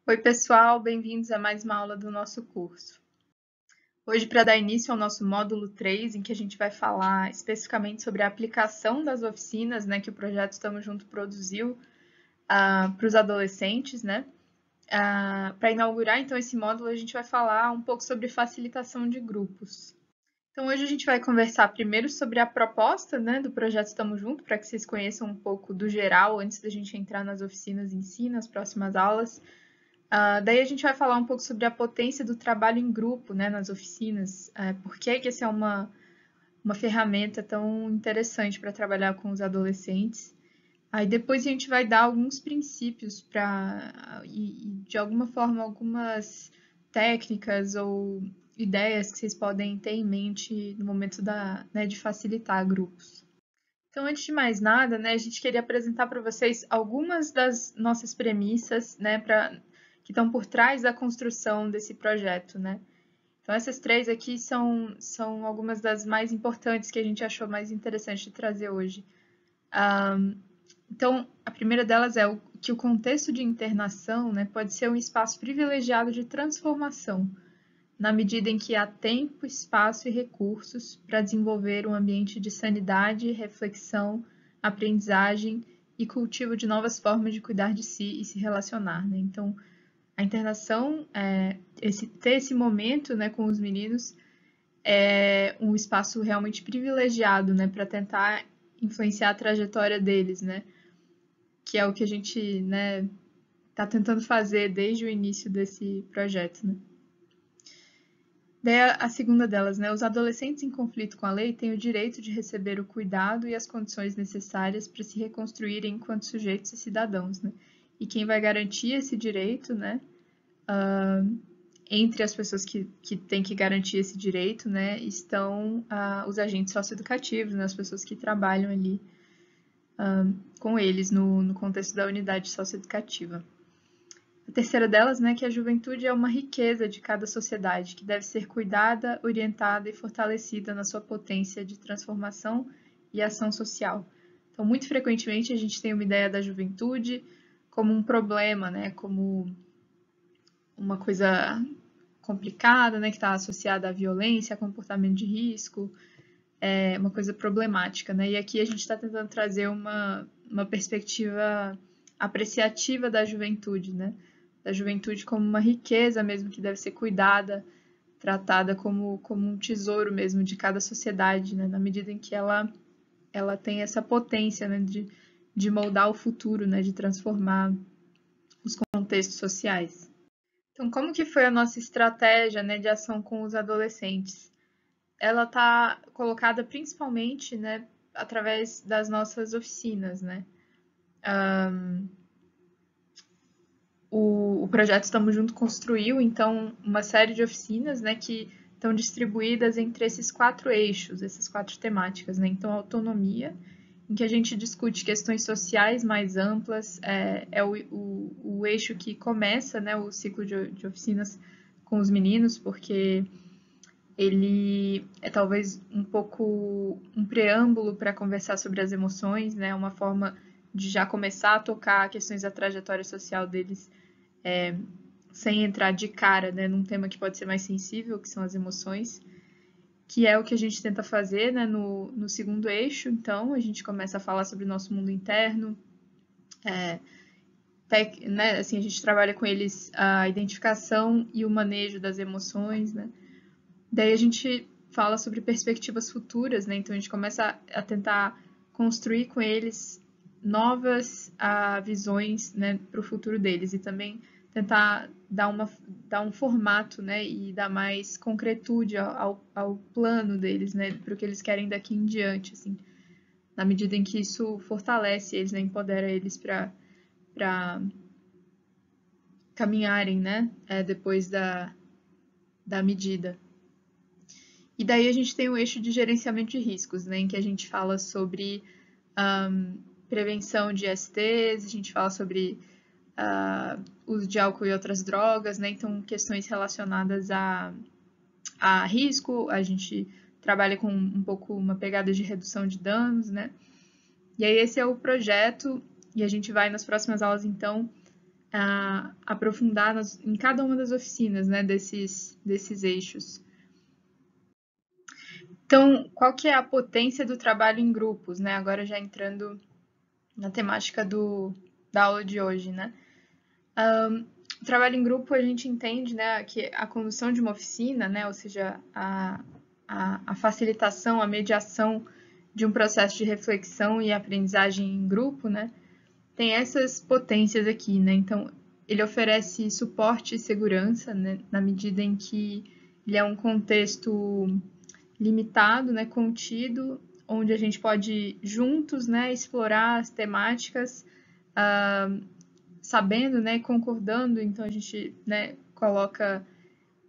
Oi, pessoal, bem-vindos a mais uma aula do nosso curso. Hoje, para dar início ao nosso módulo 3, em que a gente vai falar especificamente sobre a aplicação das oficinas, que o projeto Estamos Junto produziu para os adolescentes, para inaugurar, então, esse módulo, a gente vai falar um pouco sobre facilitação de grupos. Então, hoje a gente vai conversar primeiro sobre a proposta, do projeto Estamos Junto, para que vocês conheçam um pouco do geral, antes da gente entrar nas oficinas em si, nas próximas aulas. Daí a gente vai falar um pouco sobre a potência do trabalho em grupo, nas oficinas, por que essa é uma ferramenta tão interessante para trabalhar com os adolescentes. Aí depois a gente vai dar alguns princípios e de alguma forma, algumas técnicas ou ideias que vocês podem ter em mente no momento de facilitar grupos. Então, antes de mais nada, a gente queria apresentar para vocês algumas das nossas premissas, que estão por trás da construção desse projeto, Então, essas três aqui são algumas das mais importantes que a gente achou mais interessante de trazer hoje. Então, a primeira delas é que o contexto de internação, pode ser um espaço privilegiado de transformação, na medida em que há tempo, espaço e recursos para desenvolver um ambiente de sanidade, reflexão, aprendizagem e cultivo de novas formas de cuidar de si e se relacionar. Então, a internação, ter esse momento com os meninos é um espaço realmente privilegiado para tentar influenciar a trajetória deles, que é o que a gente está tentando fazer desde o início desse projeto. Daí a segunda delas, os adolescentes em conflito com a lei têm o direito de receber o cuidado e as condições necessárias para se reconstruírem enquanto sujeitos e cidadãos, E quem vai garantir esse direito, entre as pessoas que têm que garantir esse direito, estão os agentes socioeducativos, as pessoas que trabalham ali com eles no contexto da unidade socioeducativa. A terceira delas, que a juventude é uma riqueza de cada sociedade, que deve ser cuidada, orientada e fortalecida na sua potência de transformação e ação social. Então, muito frequentemente, a gente tem uma ideia da juventude como um problema, como uma coisa complicada, que está associada à violência, a comportamento de risco, uma coisa problemática, E aqui a gente está tentando trazer uma perspectiva apreciativa da juventude, Da juventude como uma riqueza mesmo que deve ser cuidada, tratada como um tesouro mesmo de cada sociedade, na medida em que ela tem essa potência, de moldar o futuro, de transformar os contextos sociais. Então, como que foi a nossa estratégia, de ação com os adolescentes? Ela está colocada principalmente, através das nossas oficinas, O projeto Estamos Junto construiu, então, uma série de oficinas, que estão distribuídas entre esses 4 eixos, essas 4 temáticas, Então, autonomia, em que a gente discute questões sociais mais amplas, é o eixo que começa, o ciclo de oficinas com os meninos, porque ele é talvez um pouco um preâmbulo para conversar sobre as emoções, uma forma de já começar a tocar questões da trajetória social deles, sem entrar de cara, num tema que pode ser mais sensível, que são as emoções, que é o que a gente tenta fazer, no segundo eixo. Então, a gente começa a falar sobre o nosso mundo interno, assim, a gente trabalha com eles a identificação e o manejo das emoções, Daí a gente fala sobre perspectivas futuras, Então a gente começa a tentar construir com eles novas visões, para o futuro deles e também tentar dar um formato, e dar mais concretude ao plano deles, para o que eles querem daqui em diante, assim, na medida em que isso fortalece eles, empodera eles para caminharem, depois da medida. E daí a gente tem o eixo de gerenciamento de riscos, em que a gente fala sobre prevenção de STs, a gente fala sobre uso de álcool e outras drogas, Então, questões relacionadas a risco, a gente trabalha com um pouco uma pegada de redução de danos, E aí esse é o projeto, e a gente vai nas próximas aulas, então, aprofundar em cada uma das oficinas, né, desses eixos. Então, qual que é a potência do trabalho em grupos, né? Agora já entrando na temática da aula de hoje, né? O trabalho em grupo, a gente entende, né, que a condução de uma oficina, né, ou seja, a facilitação, a mediação de um processo de reflexão e aprendizagem em grupo, né, tem essas potências aqui, né? Então, ele oferece suporte e segurança, né, na medida em que ele é um contexto limitado, né, contido, onde a gente pode juntos, né, explorar as temáticas, sabendo, né, concordando. Então a gente, né,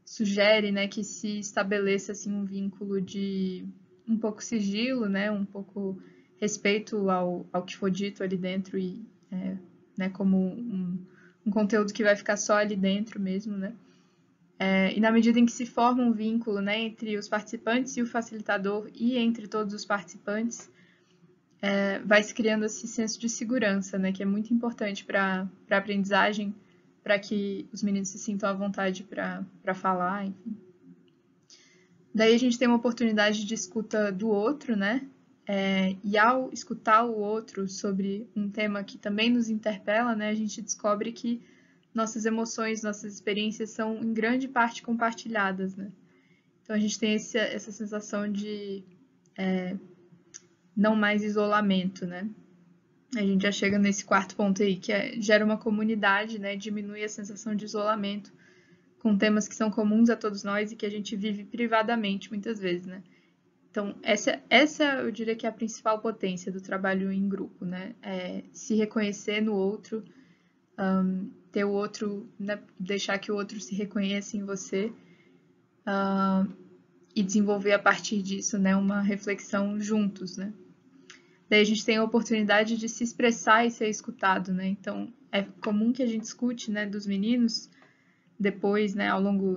sugere, né, que se estabeleça assim um vínculo de um pouco sigilo, né, um pouco respeito ao que for dito ali dentro e, né, como um conteúdo que vai ficar só ali dentro mesmo, né. E na medida em que se forma um vínculo, né, entre os participantes e o facilitador e entre todos os participantes, vai se criando esse senso de segurança, né, que é muito importante para a aprendizagem, para que os meninos se sintam à vontade para falar, enfim. Daí a gente tem uma oportunidade de escuta do outro, né, e ao escutar o outro sobre um tema que também nos interpela, né, a gente descobre que nossas emoções, nossas experiências são em grande parte compartilhadas, né. Então a gente tem essa sensação de não mais isolamento, né. A gente já chega nesse quarto ponto aí, que gera uma comunidade, né, diminui a sensação de isolamento com temas que são comuns a todos nós e que a gente vive privadamente muitas vezes, né. Então, essa eu diria que é a principal potência do trabalho em grupo, né, se reconhecer no outro, ter o outro, né, deixar que o outro se reconheça em você, e desenvolver a partir disso, né, uma reflexão juntos, né. Daí a gente tem a oportunidade de se expressar e ser escutado, né? Então, é comum que a gente escute, né, dos meninos depois, né,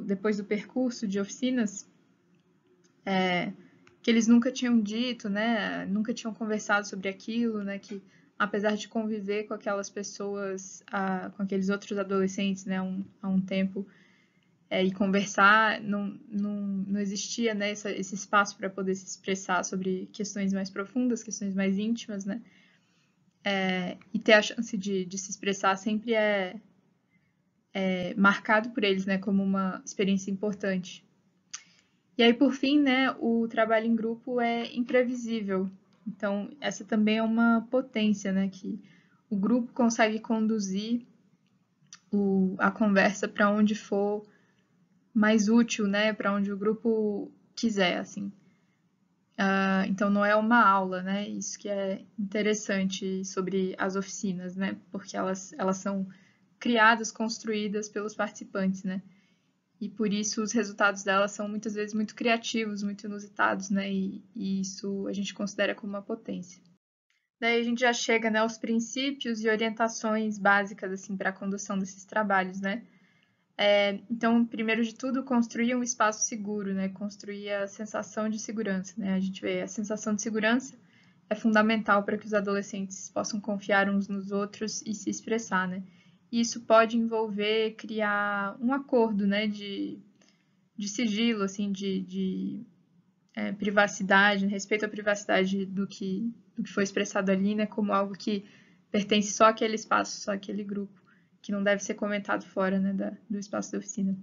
depois do percurso de oficinas, que eles nunca tinham dito, né, nunca tinham conversado sobre aquilo, né, que apesar de conviver com aquelas pessoas, com aqueles outros adolescentes, né, há um tempo, e conversar, não existia, né, esse espaço para poder se expressar sobre questões mais profundas, questões mais íntimas, né? E ter a chance de se expressar sempre é marcado por eles, né, como uma experiência importante. E aí, por fim, né, o trabalho em grupo é imprevisível. Então, essa também é uma potência, né, que o grupo consegue conduzir a conversa para onde for mais útil, né, para onde o grupo quiser, assim. Então não é uma aula, né? Isso que é interessante sobre as oficinas, né? Porque elas são criadas, construídas pelos participantes, né? E por isso os resultados delas são muitas vezes muito criativos, muito inusitados, né? E isso a gente considera como uma potência. Daí a gente já chega, né, aos princípios e orientações básicas assim para a condução desses trabalhos, né? Então, primeiro de tudo, construir um espaço seguro, né? Construir a sensação de segurança, né? A gente vê a sensação de segurança é fundamental para que os adolescentes possam confiar uns nos outros e se expressar, né? E isso pode envolver criar um acordo, né? De sigilo, assim, de privacidade, respeito à privacidade do que foi expressado ali, né? Como algo que pertence só àquele espaço, só àquele grupo, que não deve ser comentado fora, né, do espaço da oficina.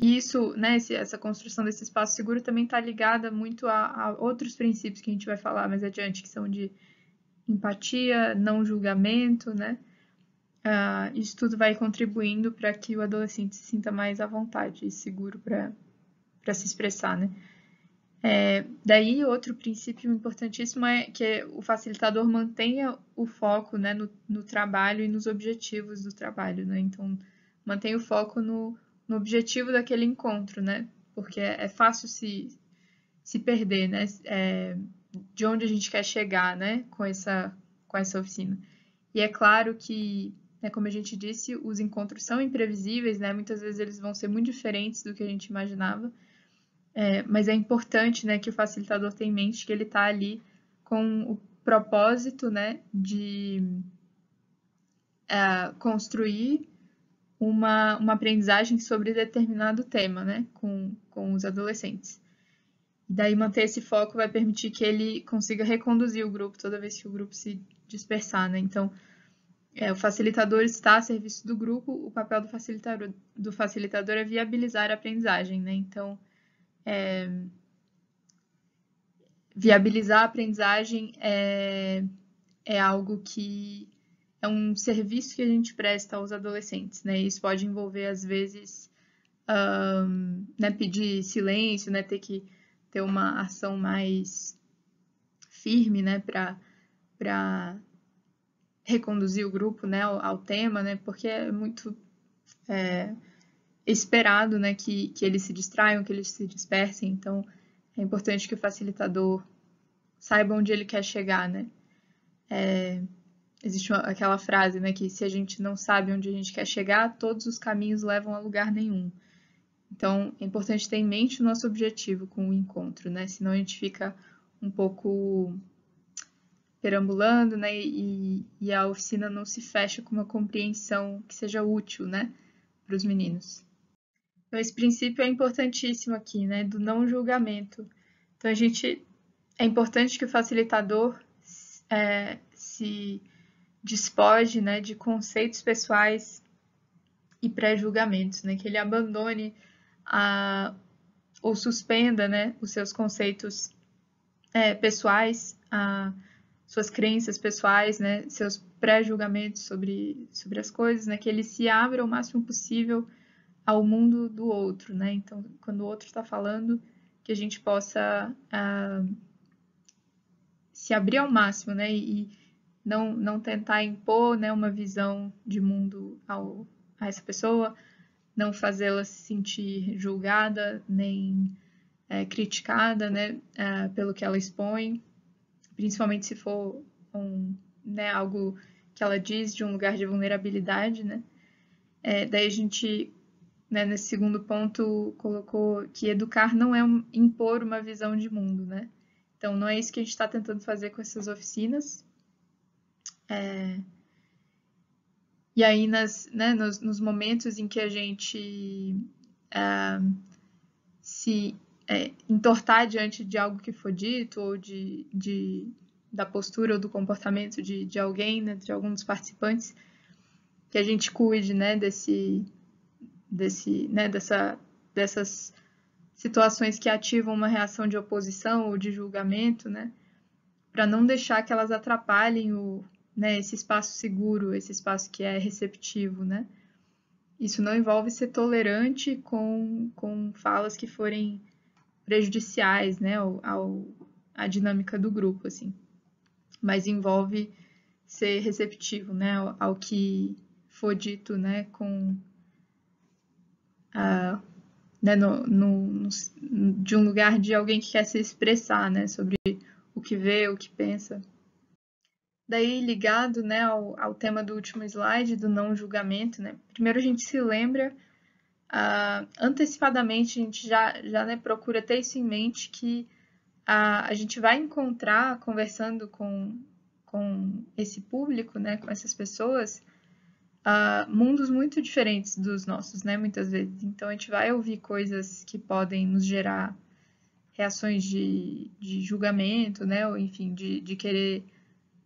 E isso, né, essa construção desse espaço seguro também está ligada muito a outros princípios que a gente vai falar mais adiante, que são de empatia, não julgamento, né? Isso tudo vai contribuindo para que o adolescente se sinta mais à vontade e seguro para se expressar, né? Daí, outro princípio importantíssimo é que o facilitador mantenha o foco, né, no trabalho e nos objetivos do trabalho, né? Então, mantenha o foco no objetivo daquele encontro, né? Porque é fácil se perder, né? De onde a gente quer chegar, né? Com essa oficina. E é claro que, né, como a gente disse, os encontros são imprevisíveis, né? Muitas vezes eles vão ser muito diferentes do que a gente imaginava. Mas é importante, né, que o facilitador tenha em mente que ele está ali com o propósito, né, de construir uma aprendizagem sobre determinado tema, né, com os adolescentes. Daí manter esse foco vai permitir que ele consiga reconduzir o grupo toda vez que o grupo se dispersar, né? Então, o facilitador está a serviço do grupo, o papel do facilitador é viabilizar a aprendizagem, né? Então, viabilizar a aprendizagem é algo que é um serviço que a gente presta aos adolescentes, né? Isso pode envolver, às vezes, né, pedir silêncio, né? Ter que ter uma ação mais firme, né? Para reconduzir o grupo, né, ao tema, né? Porque é muito esperado, né? Que eles se distraiam, que eles se dispersem. Então, é importante que o facilitador saiba onde ele quer chegar, né? Existe aquela frase, né, que se a gente não sabe onde a gente quer chegar, todos os caminhos levam a lugar nenhum. Então, é importante ter em mente o nosso objetivo com o encontro, né? Senão a gente fica um pouco perambulando, né? E a oficina não se fecha com uma compreensão que seja útil, né, para os meninos. Então, esse princípio é importantíssimo aqui, né, do não julgamento. Então, é importante que o facilitador se despoje, né, de conceitos pessoais e pré-julgamentos, né, que ele abandone ou suspenda, né, os seus conceitos pessoais, suas crenças pessoais, né, seus pré-julgamentos sobre as coisas, né, que ele se abra o máximo possível ao mundo do outro, né? Então, quando o outro está falando, que a gente possa se abrir ao máximo, né? E não tentar impor, né, uma visão de mundo a essa pessoa, não fazê-la se sentir julgada, nem criticada, né, pelo que ela expõe, principalmente se for né, algo que ela diz de um lugar de vulnerabilidade, né? Daí a gente, né, nesse segundo ponto, colocou que educar não é impor uma visão de mundo, né? Então, não é isso que a gente está tentando fazer com essas oficinas. E aí, né, nos momentos em que a gente se entortar diante de algo que for dito, ou da postura ou do comportamento de alguém, né, de algum dos participantes, que a gente cuide, né, dessas situações que ativam uma reação de oposição ou de julgamento, né, para não deixar que elas atrapalhem né, esse espaço seguro, esse espaço que é receptivo, né. Isso não envolve ser tolerante com falas que forem prejudiciais, né, à dinâmica do grupo, assim. Mas envolve ser receptivo, né, ao que for dito, né, né, de um lugar de alguém que quer se expressar, né, sobre o que vê, o que pensa. Daí, ligado, né, ao tema do último slide, do não julgamento, né, primeiro a gente se lembra, antecipadamente, a gente já né, procura ter isso em mente, que a gente vai encontrar, conversando com esse público, né, com essas pessoas, mundos muito diferentes dos nossos, né, muitas vezes. Então, a gente vai ouvir coisas que podem nos gerar reações de julgamento, né, ou enfim, de querer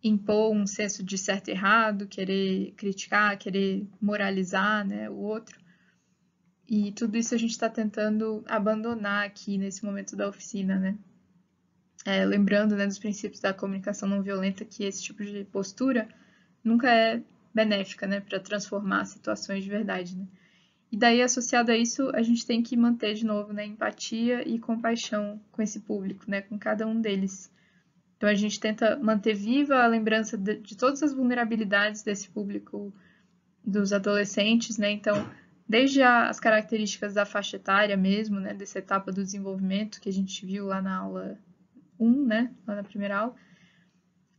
impor um senso de certo e errado, querer criticar, querer moralizar, né, o outro. E tudo isso a gente está tentando abandonar aqui nesse momento da oficina, né? Lembrando, né, dos princípios da comunicação não violenta, que esse tipo de postura nunca é benéfica, né, para transformar situações de verdade, né? E daí, associado a isso, a gente tem que manter de novo, né, empatia e compaixão com esse público, né, com cada um deles. Então, a gente tenta manter viva a lembrança de todas as vulnerabilidades desse público, dos adolescentes, né? Então, desde as características da faixa etária mesmo, né, dessa etapa do desenvolvimento que a gente viu lá na aula 1, né, lá na primeira aula,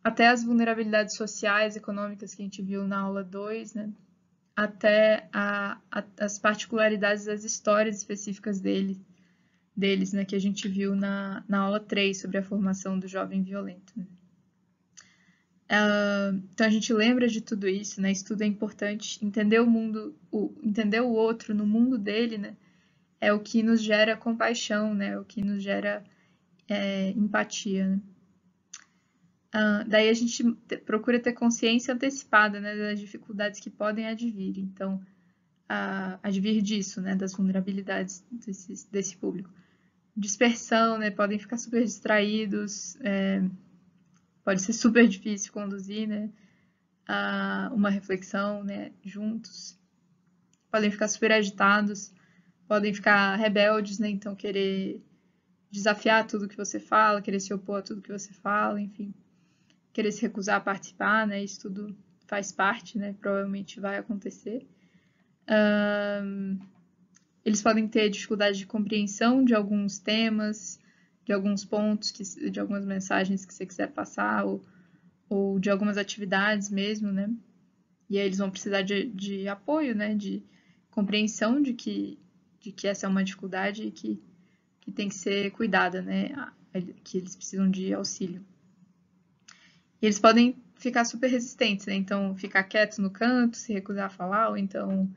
até as vulnerabilidades sociais, econômicas que a gente viu na aula 2, né, até as particularidades das histórias específicas deles, né, que a gente viu na aula 3 sobre a formação do jovem violento, né. Então a gente lembra de tudo isso, né? Isso tudo é importante. Entender o mundo, entender o outro no mundo dele, né? É o que nos gera compaixão, né? É o que nos gera empatia, né? Daí a gente procura ter consciência antecipada, né, das dificuldades que podem advir. Então, advir disso, né, das vulnerabilidades desse público. Dispersão, né, podem ficar super distraídos, pode ser super difícil conduzir, né, uma reflexão, né, juntos. Podem ficar super agitados, podem ficar rebeldes, né, então querer desafiar tudo que você fala, querer se opor a tudo que você fala, enfim. Querer se recusar a participar, né? Isso tudo faz parte, né? Provavelmente vai acontecer. Eles podem ter dificuldade de compreensão de alguns temas, de alguns pontos, de algumas mensagens que você quiser passar, ou de algumas atividades mesmo, né? E aí eles vão precisar de apoio, né? De compreensão de que essa é uma dificuldade e que tem que ser cuidada, né? Que eles precisam de auxílio. E eles podem ficar super resistentes, né? Então, ficar quieto no canto, se recusar a falar, ou então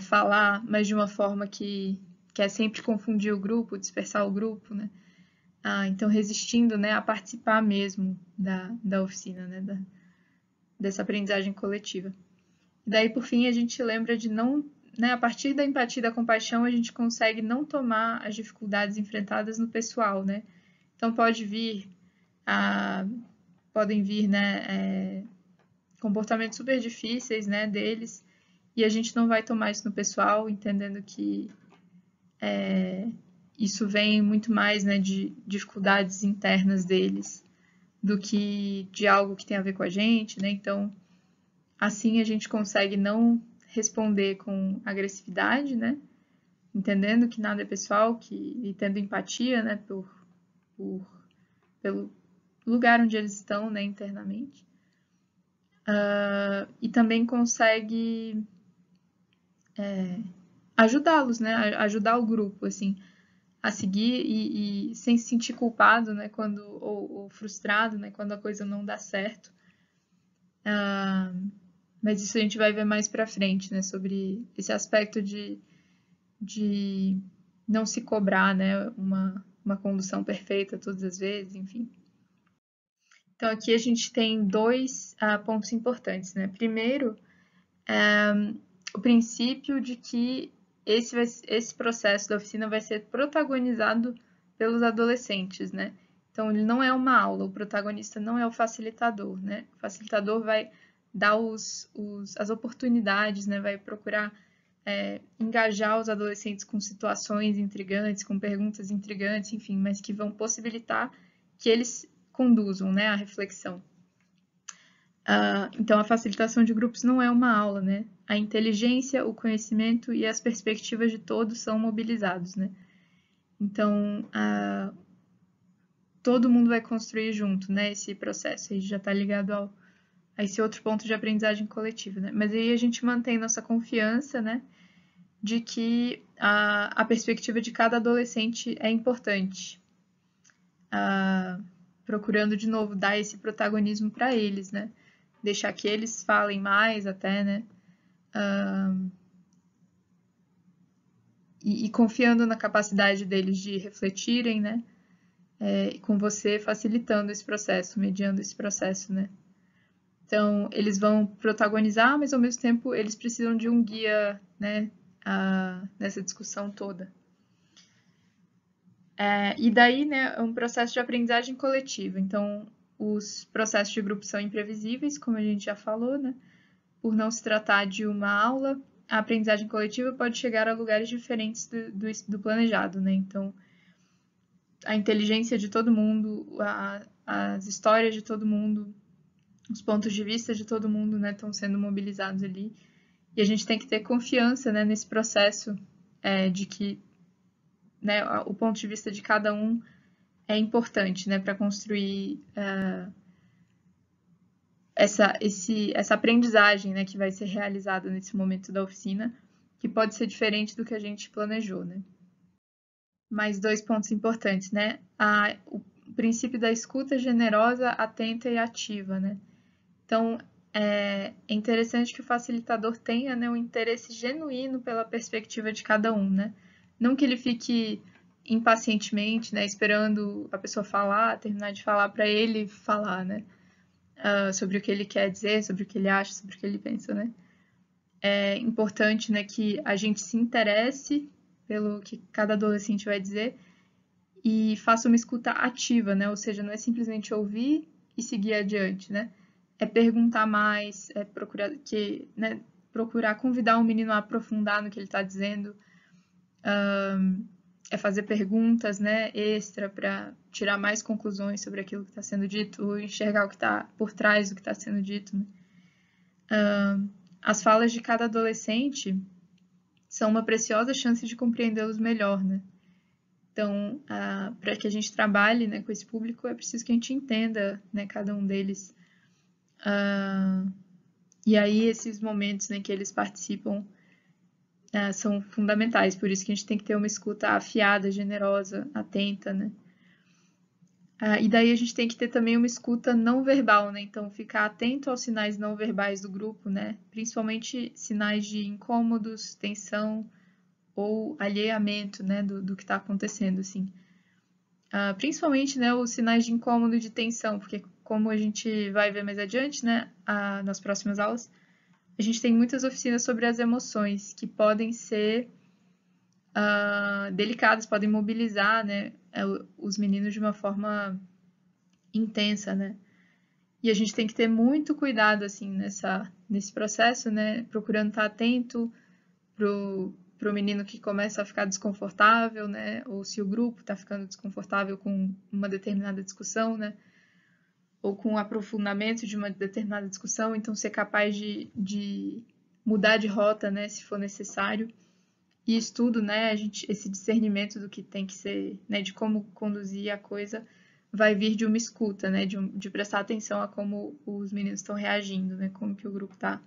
falar, mas de uma forma que é sempre confundir o grupo, dispersar o grupo, né? Então, resistindo, né, a participar mesmo da oficina, né? Dessa aprendizagem coletiva. E daí, por fim, a gente lembra de não... Né, a partir da empatia e da compaixão, a gente consegue não tomar as dificuldades enfrentadas no pessoal, né? Então, podem vir, né, comportamentos super difíceis, né, deles, e a gente não vai tomar isso no pessoal, entendendo que isso vem muito mais, né, de dificuldades internas deles do que de algo que tem a ver com a gente, né? Então, assim a gente consegue não responder com agressividade, né? Entendendo que nada é pessoal, e tendo empatia, né, pelo lugar onde eles estão, né, internamente. E também consegue ajudá-los, né? Ajudar o grupo, assim, a seguir e sem se sentir culpado, né? Ou frustrado, né? Quando a coisa não dá certo. Mas isso a gente vai ver mais pra frente, né? Sobre esse aspecto de não se cobrar, né? Uma condução perfeita todas as vezes, enfim. Então, aqui a gente tem dois pontos importantes, né? Primeiro, o princípio de que esse processo da oficina vai ser protagonizado pelos adolescentes, né? Então, ele não é uma aula, o protagonista não é o facilitador, né? O facilitador vai dar as oportunidades, né? Vai procurar engajar os adolescentes com situações intrigantes, com perguntas intrigantes, enfim, mas que vão possibilitar que eles conduzam, né, a reflexão. Então, a facilitação de grupos não é uma aula, né? A inteligência, o conhecimento e as perspectivas de todos são mobilizados, né? Então, todo mundo vai construir junto, né? Esse processo. Aí já está ligado a esse outro ponto de aprendizagem coletiva, né? Mas aí a gente mantém nossa confiança, né? De que a perspectiva de cada adolescente é importante. Procurando, de novo, dar esse protagonismo para eles, né? Deixar que eles falem mais até, né? E confiando na capacidade deles de refletirem, né? Com você facilitando esse processo, mediando esse processo, né? Então, eles vão protagonizar, mas ao mesmo tempo eles precisam de um guia, né? Nessa discussão toda. E daí, né, é um processo de aprendizagem coletiva. Então, os processos de grupo são imprevisíveis, como a gente já falou, né? Por não se tratar de uma aula, a aprendizagem coletiva pode chegar a lugares diferentes do planejado, né? Então, a inteligência de todo mundo, as histórias de todo mundo, os pontos de vista de todo mundo, né, estão sendo mobilizados ali. E a gente tem que ter confiança, né, nesse processo de que, né, o ponto de vista de cada um é importante, né, para construir essa aprendizagem, né, que vai ser realizada nesse momento da oficina, que pode ser diferente do que a gente planejou, né. Mais dois pontos importantes, né, o princípio da escuta generosa, atenta e ativa, né. Então, é interessante que o facilitador tenha, né, um interesse genuíno pela perspectiva de cada um, né? Não que ele fique impacientemente, né, esperando a pessoa falar, terminar de falar para ele falar, né? Sobre o que ele quer dizer, sobre o que ele acha, sobre o que ele pensa, né? É importante, né, que a gente se interesse pelo que cada adolescente vai dizer e faça uma escuta ativa, né? Ou seja, não é simplesmente ouvir e seguir adiante, né? É perguntar mais, é procurar convidar o menino a aprofundar no que ele está dizendo, é fazer perguntas, né, extra para tirar mais conclusões sobre aquilo que está sendo dito, ou enxergar o que está por trás do que está sendo dito, né? As falas de cada adolescente são uma preciosa chance de compreendê-los melhor, né? Então, para que a gente trabalhe, né, com esse público, é preciso que a gente entenda, né, cada um deles. E aí, esses momentos, né, que eles participam são fundamentais. Por isso que a gente tem que ter uma escuta afiada, generosa, atenta, né? E daí a gente tem que ter também uma escuta não verbal, né? Então, ficar atento aos sinais não verbais do grupo, né? Principalmente sinais de incômodos, tensão ou alheamento, né, do que está acontecendo, assim. Principalmente, né, os sinais de incômodo e de tensão, porque como a gente vai ver mais adiante, né, nas próximas aulas, a gente tem muitas oficinas sobre as emoções que podem ser delicadas, podem mobilizar, né, os meninos de uma forma intensa, né. E a gente tem que ter muito cuidado, assim, nesse processo, né, procurando estar atento pro menino que começa a ficar desconfortável, né, ou se o grupo está ficando desconfortável com uma determinada discussão, né, ou com o aprofundamento de uma determinada discussão, então ser capaz de mudar de rota, né, se for necessário. E estudo, né, esse discernimento do que tem que ser, né, de como conduzir a coisa, vai vir de uma escuta, né, de prestar atenção a como os meninos estão reagindo, né, como que o grupo está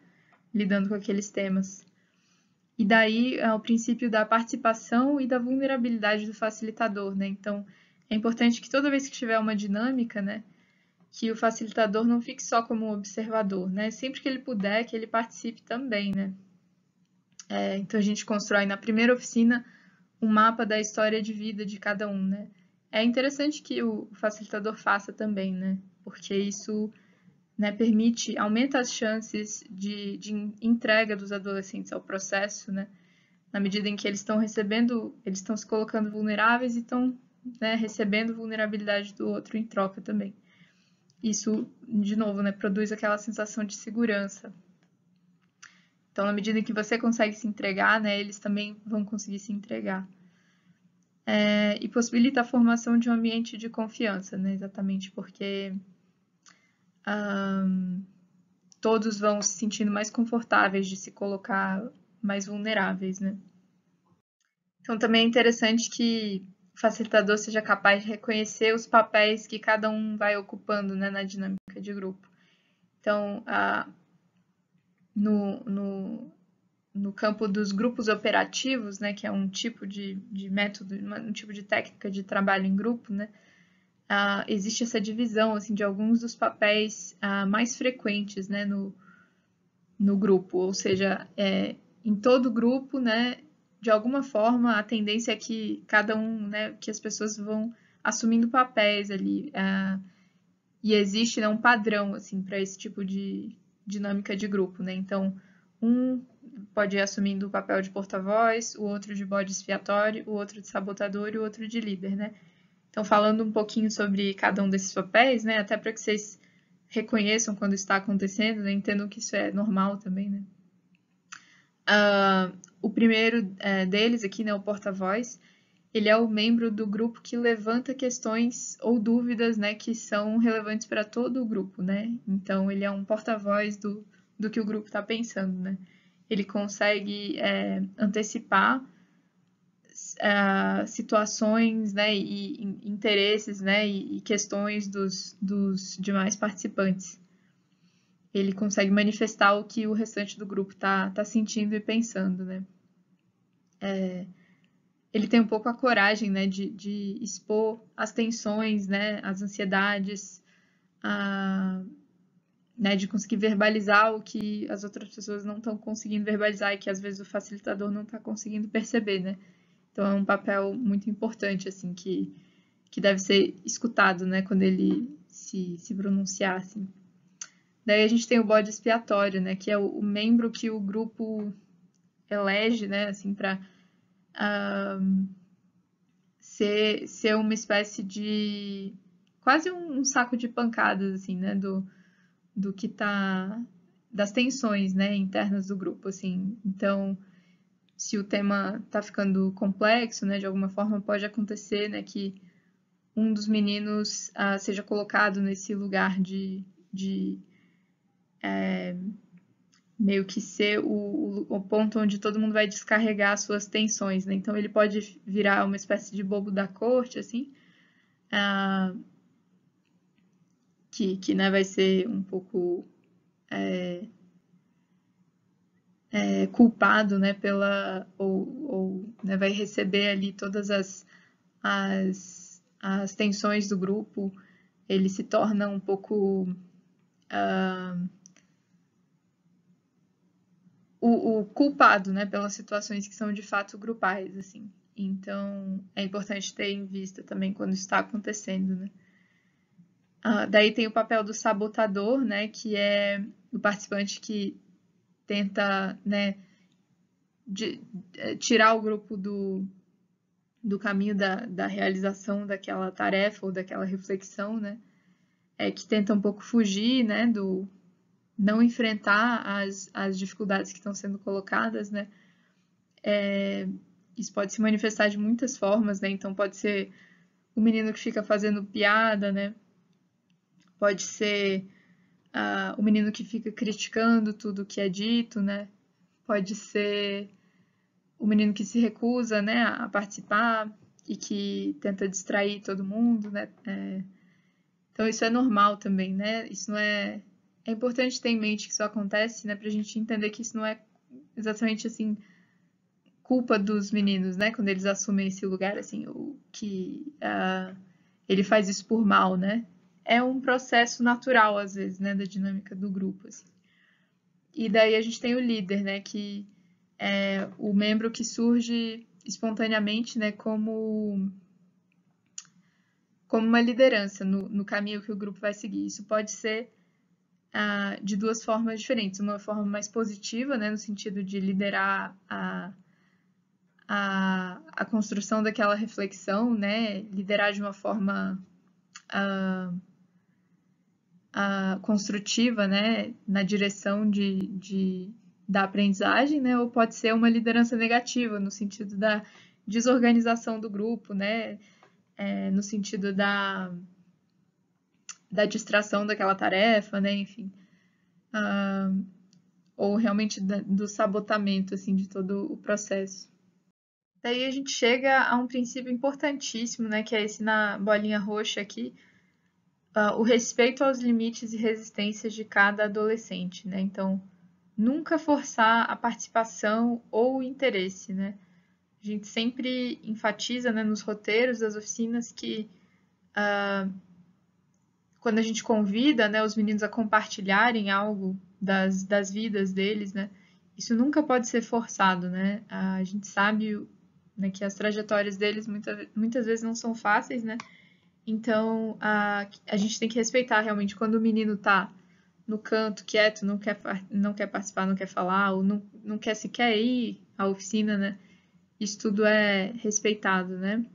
lidando com aqueles temas. E daí é o princípio da participação e da vulnerabilidade do facilitador, né? Então, é importante que toda vez que tiver uma dinâmica, né, que o facilitador não fique só como observador, né? Sempre que ele puder, que ele participe também, né? Então, a gente constrói na primeira oficina um mapa da história de vida de cada um, né? É interessante que o facilitador faça também, né? Porque isso, né, aumenta as chances de entrega dos adolescentes ao processo, né? Na medida em que eles estão recebendo, eles estão se colocando vulneráveis e estão, né, recebendo vulnerabilidade do outro em troca também. Isso, de novo, né, produz aquela sensação de segurança. Então, na medida em que você consegue se entregar, né, eles também vão conseguir se entregar. E possibilita a formação de um ambiente de confiança, né, exatamente porque todos vão se sentindo mais confortáveis de se colocar mais vulneráveis, né. Então, também é interessante que o facilitador seja capaz de reconhecer os papéis que cada um vai ocupando, né, na dinâmica de grupo. Então, no campo dos grupos operativos, né, que é um tipo de método, um tipo de técnica de trabalho em grupo, né, existe essa divisão assim, de alguns dos papéis mais frequentes, né, no grupo, ou seja, em todo grupo, né, de alguma forma, a tendência é que cada um, né, que as pessoas vão assumindo papéis ali, e existe, né, um padrão, assim, para esse tipo de dinâmica de grupo, né, então, um pode ir assumindo o papel de porta-voz, o outro de bode expiatório, o outro de sabotador e o outro de líder, né. Então, falando um pouquinho sobre cada um desses papéis, né, até para que vocês reconheçam quando está acontecendo, né, entendam que isso é normal também, né. O primeiro deles aqui, né, o porta-voz, ele é o membro do grupo que levanta questões ou dúvidas, né, que são relevantes para todo o grupo, né. Então, ele é um porta-voz do que o grupo está pensando, né. Ele consegue antecipar situações, né, e interesses, né, e questões dos demais participantes. Ele consegue manifestar o que o restante do grupo tá sentindo e pensando, né. Ele tem um pouco a coragem, né, de expor as tensões, né, as ansiedades, né, de conseguir verbalizar o que as outras pessoas não estão conseguindo verbalizar e que às vezes o facilitador não está conseguindo perceber, né? Então é um papel muito importante, assim, que deve ser escutado, né, quando ele se pronunciar, assim. Daí a gente tem o bode expiatório, né, que é o membro que o grupo elege, né, assim, para ser uma espécie de quase um saco de pancadas, assim, né, do que tá das tensões, né, internas do grupo, assim. Então, se o tema tá ficando complexo, né, de alguma forma pode acontecer, né, que um dos meninos seja colocado nesse lugar de meio que ser o ponto onde todo mundo vai descarregar suas tensões, né? Então ele pode virar uma espécie de bobo da corte, assim, que né, vai ser um pouco culpado, né, ou né, vai receber ali todas as tensões do grupo. Ele se torna um pouco o culpado, né, pelas situações que são de fato grupais, assim. Então, é importante ter em vista também quando está acontecendo, né. Daí tem o papel do sabotador, né, que é o participante que tenta, né, tirar o grupo do caminho da realização daquela tarefa ou daquela reflexão, né, que tenta um pouco fugir, né, do não enfrentar as dificuldades que estão sendo colocadas, né. Isso pode se manifestar de muitas formas, né, então pode ser o menino que fica fazendo piada, né, pode ser o menino que fica criticando tudo que é dito, né, pode ser o menino que se recusa, né, a participar e que tenta distrair todo mundo, né. Então isso é normal também, né. Isso não é importante ter em mente que isso acontece, né, para a gente entender que isso não é exatamente assim culpa dos meninos, né, quando eles assumem esse lugar, assim, o que ele faz isso por mal, né. É um processo natural às vezes, né, da dinâmica do grupo, assim. E daí a gente tem o líder, né, que é o membro que surge espontaneamente, né, como uma liderança no caminho que o grupo vai seguir. Isso pode ser de duas formas diferentes. Uma forma mais positiva, né, no sentido de liderar a construção daquela reflexão, né, liderar de uma forma construtiva, né, na direção da aprendizagem, né, ou pode ser uma liderança negativa, no sentido da desorganização do grupo, né, no sentido da distração daquela tarefa, né, enfim. Ou realmente do sabotamento, assim, de todo o processo. Daí a gente chega a um princípio importantíssimo, né, que é esse na bolinha roxa aqui, o respeito aos limites e resistências de cada adolescente, né? Então, nunca forçar a participação ou o interesse, né? A gente sempre enfatiza, né, nos roteiros das oficinas que quando a gente convida, né, os meninos a compartilharem algo das vidas deles, né, isso nunca pode ser forçado, né? A gente sabe, né, que as trajetórias deles muitas vezes não são fáceis, né? Então, a gente tem que respeitar realmente quando o menino tá no canto, quieto, não quer participar, não quer falar, ou não quer sequer ir à oficina, né? Isso tudo é respeitado, né?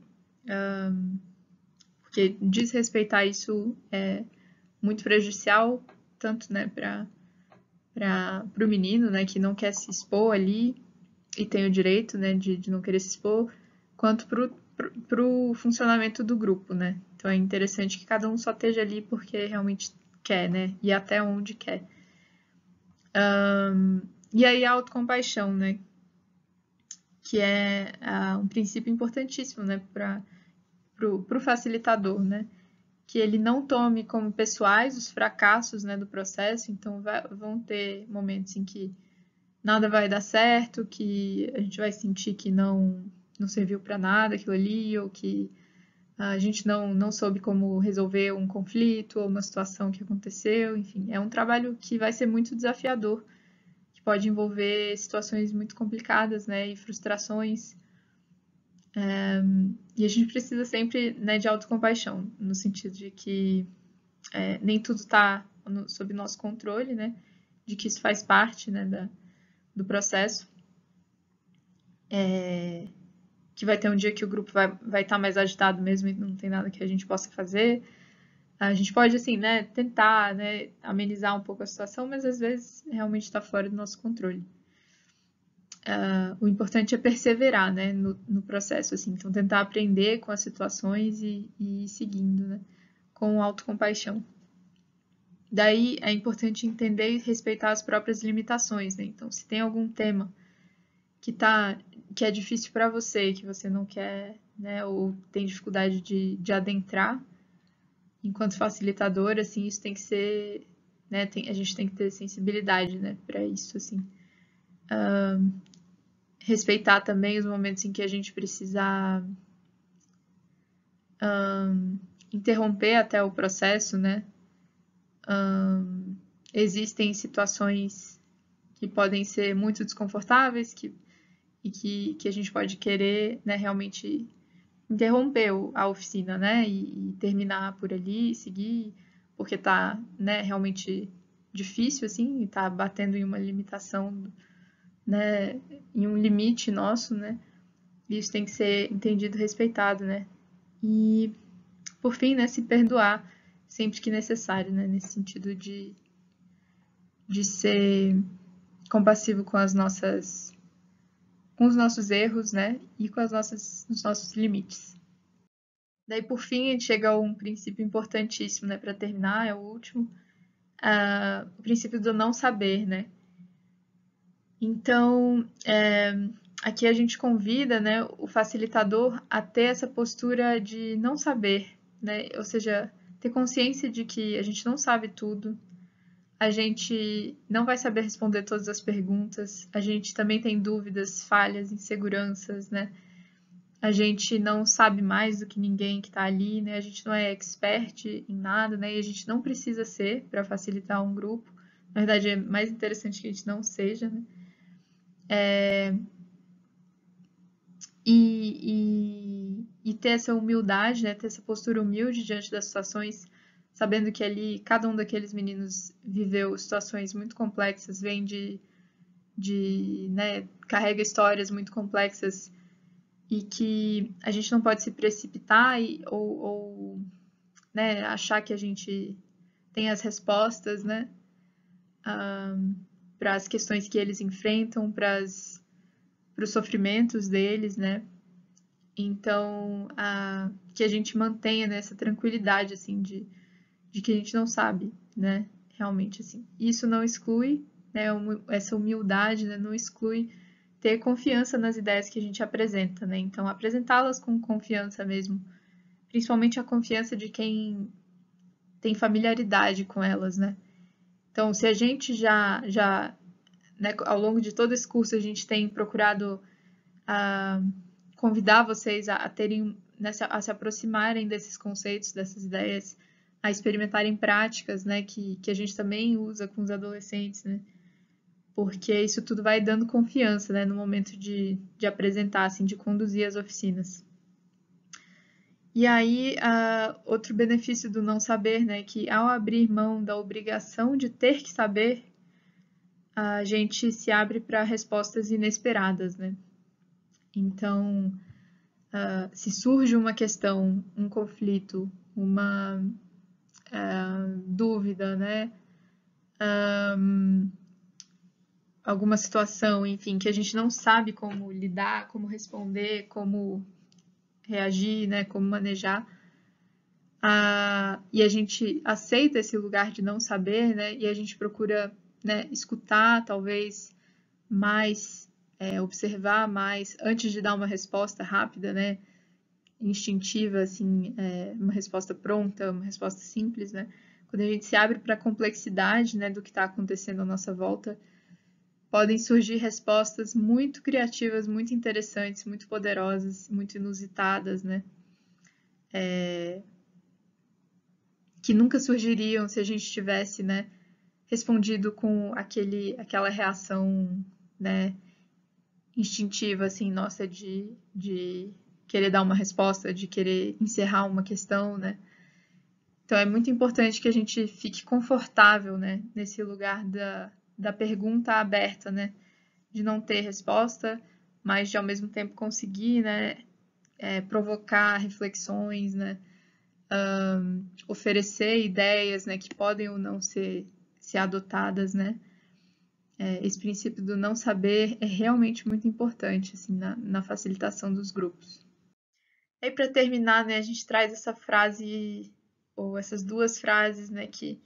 Porque desrespeitar isso é muito prejudicial, tanto, né, para o menino, né, que não quer se expor ali e tem o direito, né, de não querer se expor, quanto para o funcionamento do grupo, né? Então é interessante que cada um só esteja ali porque realmente quer, né? E até onde quer. E aí a autocompaixão, né? Que é um princípio importantíssimo, né? Para o facilitador, né? Que ele não tome como pessoais os fracassos, né, do processo. Então vão ter momentos em que nada vai dar certo, que a gente vai sentir que não serviu para nada aquilo ali, ou que a gente não soube como resolver um conflito ou uma situação que aconteceu, enfim, é um trabalho que vai ser muito desafiador, que pode envolver situações muito complicadas, né, e frustrações. E a gente precisa sempre, né, de autocompaixão, no sentido de que nem tudo está sob nosso controle, né, de que isso faz parte, né, do processo. Que vai ter um dia que o grupo vai estar mais agitado mesmo e não tem nada que a gente possa fazer. A gente pode, assim, né, tentar, né, amenizar um pouco a situação, mas às vezes realmente está fora do nosso controle. O importante é perseverar, né, no processo, assim, então tentar aprender com as situações e ir seguindo, né, com autocompaixão. Daí é importante entender e respeitar as próprias limitações, né, então se tem algum tema que é difícil para você, que você não quer, né, ou tem dificuldade de adentrar, enquanto facilitador, assim, isso tem que ser, né, a gente tem que ter sensibilidade, né, para isso, assim. Respeitar também os momentos em que a gente precisa interromper até o processo, né. Existem situações que podem ser muito desconfortáveis e que a gente pode querer, né, realmente interromper a oficina, né, e terminar por ali, seguir, porque tá, né, realmente difícil, assim, e tá batendo em uma limitação, né, em um limite nosso, né, e isso tem que ser entendido e respeitado, né. E, por fim, né, se perdoar sempre que necessário, né, nesse sentido de ser compassivo com os nossos erros, né, e com os nossos limites. Daí, por fim, a gente chega a um princípio importantíssimo, né, para terminar, é o último, o princípio do não saber, né. Então, aqui a gente convida, né, o facilitador a ter essa postura de não saber, né, ou seja, ter consciência de que a gente não sabe tudo, a gente não vai saber responder todas as perguntas, a gente também tem dúvidas, falhas, inseguranças, né, a gente não sabe mais do que ninguém que está ali, né? A gente não é expert em nada, né? E a gente não precisa ser para facilitar um grupo. Na verdade, é mais interessante que a gente não seja, né? E ter essa humildade, né? Ter essa postura humilde diante das situações, sabendo que ali cada um daqueles meninos viveu situações muito complexas, vem né? Carrega histórias muito complexas e que a gente não pode se precipitar ou né, achar que a gente tem as respostas, né, para as questões que eles enfrentam, para os sofrimentos deles, né. Então, que a gente mantenha né, essa tranquilidade, assim, de que a gente não sabe, né, realmente, assim. Isso não exclui, né, essa humildade, né, não exclui ter confiança nas ideias que a gente apresenta, né. Então, apresentá-las com confiança mesmo, principalmente a confiança de quem tem familiaridade com elas, né. Então, se a gente né, ao longo de todo esse curso, a gente tem procurado convidar vocês a terem, né, a se aproximarem desses conceitos, dessas ideias, a experimentarem práticas, né, que a gente também usa com os adolescentes, né, porque isso tudo vai dando confiança, né, no momento de apresentar, assim, de conduzir as oficinas. E aí, outro benefício do não saber, né, que ao abrir mão da obrigação de ter que saber, a gente se abre para respostas inesperadas, né? Então, se surge uma questão, um conflito, uma dúvida, né? Alguma situação, enfim, que a gente não sabe como lidar, como responder, como reagir, né? Como manejar. E a gente aceita esse lugar de não saber, né? E a gente procura, né, escutar, talvez mais, observar mais, antes de dar uma resposta rápida, né? Instintiva, assim, uma resposta pronta, uma resposta simples, né? Quando a gente se abre para a complexidade, né, do que está acontecendo à nossa volta, podem surgir respostas muito criativas, muito interessantes, muito poderosas, muito inusitadas, né? que nunca surgiriam se a gente tivesse, né, respondido com aquela reação, né, instintiva, assim, nossa, de querer dar uma resposta, de querer encerrar uma questão, né? Então é muito importante que a gente fique confortável, né, nesse lugar da pergunta aberta, né? De não ter resposta, mas de ao mesmo tempo conseguir, né, provocar reflexões, né? Oferecer ideias, né, que podem ou não ser adotadas, né? Esse princípio do não saber é realmente muito importante, assim, na facilitação dos grupos. E para terminar, né, a gente traz essa frase, ou essas duas frases, né, que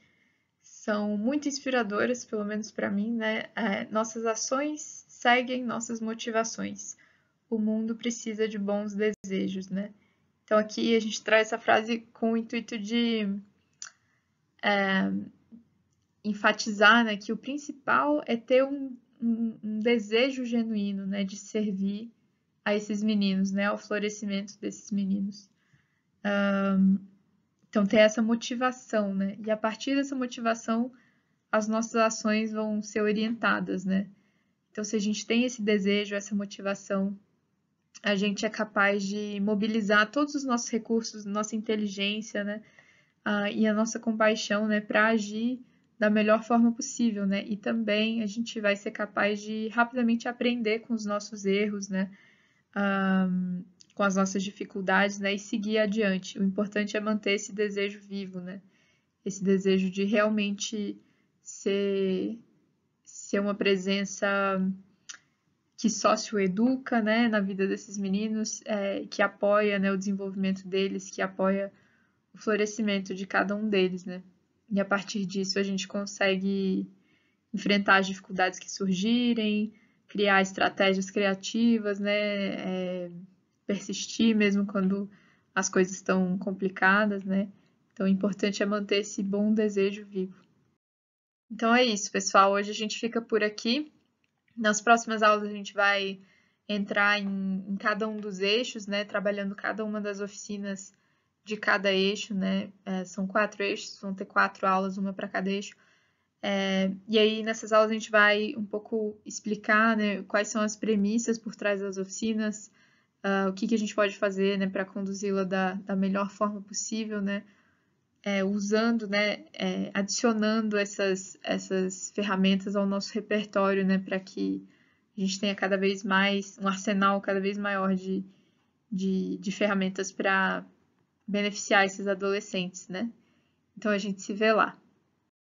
são muito inspiradoras, pelo menos para mim, né? Nossas ações seguem nossas motivações. O mundo precisa de bons desejos, né? Então aqui a gente traz essa frase com o intuito de enfatizar, né, que o principal é ter um desejo genuíno, né, de servir a esses meninos, né, ao florescimento desses meninos. Então ter essa motivação, né? E a partir dessa motivação, as nossas ações vão ser orientadas, né? Então se a gente tem esse desejo, essa motivação, a gente é capaz de mobilizar todos os nossos recursos, nossa inteligência, né? E a nossa compaixão, né, para agir da melhor forma possível, né? E também a gente vai ser capaz de rapidamente aprender com os nossos erros, né? Com as nossas dificuldades, né? E seguir adiante. O importante é manter esse desejo vivo, né? Esse desejo de realmente ser uma presença que socioeduca, né, na vida desses meninos, que apoia, né, o desenvolvimento deles, que apoia o florescimento de cada um deles, né? E a partir disso a gente consegue enfrentar as dificuldades que surgirem, criar estratégias criativas, né? Persistir mesmo quando as coisas estão complicadas, né? Então o importante é manter esse bom desejo vivo. Então é isso, pessoal. Hoje a gente fica por aqui. Nas próximas aulas a gente vai entrar em cada um dos eixos, né? Trabalhando cada uma das oficinas de cada eixo, né? São 4 eixos, vão ter 4 aulas, uma para cada eixo. E aí, nessas aulas, a gente vai um pouco explicar, né, quais são as premissas por trás das oficinas, o que a gente pode fazer, né, para conduzi-la da melhor forma possível, né? Usando, né, adicionando essas ferramentas ao nosso repertório, né, para que a gente tenha cada vez mais, um arsenal cada vez maior de ferramentas para beneficiar esses adolescentes, né? Então a gente se vê lá.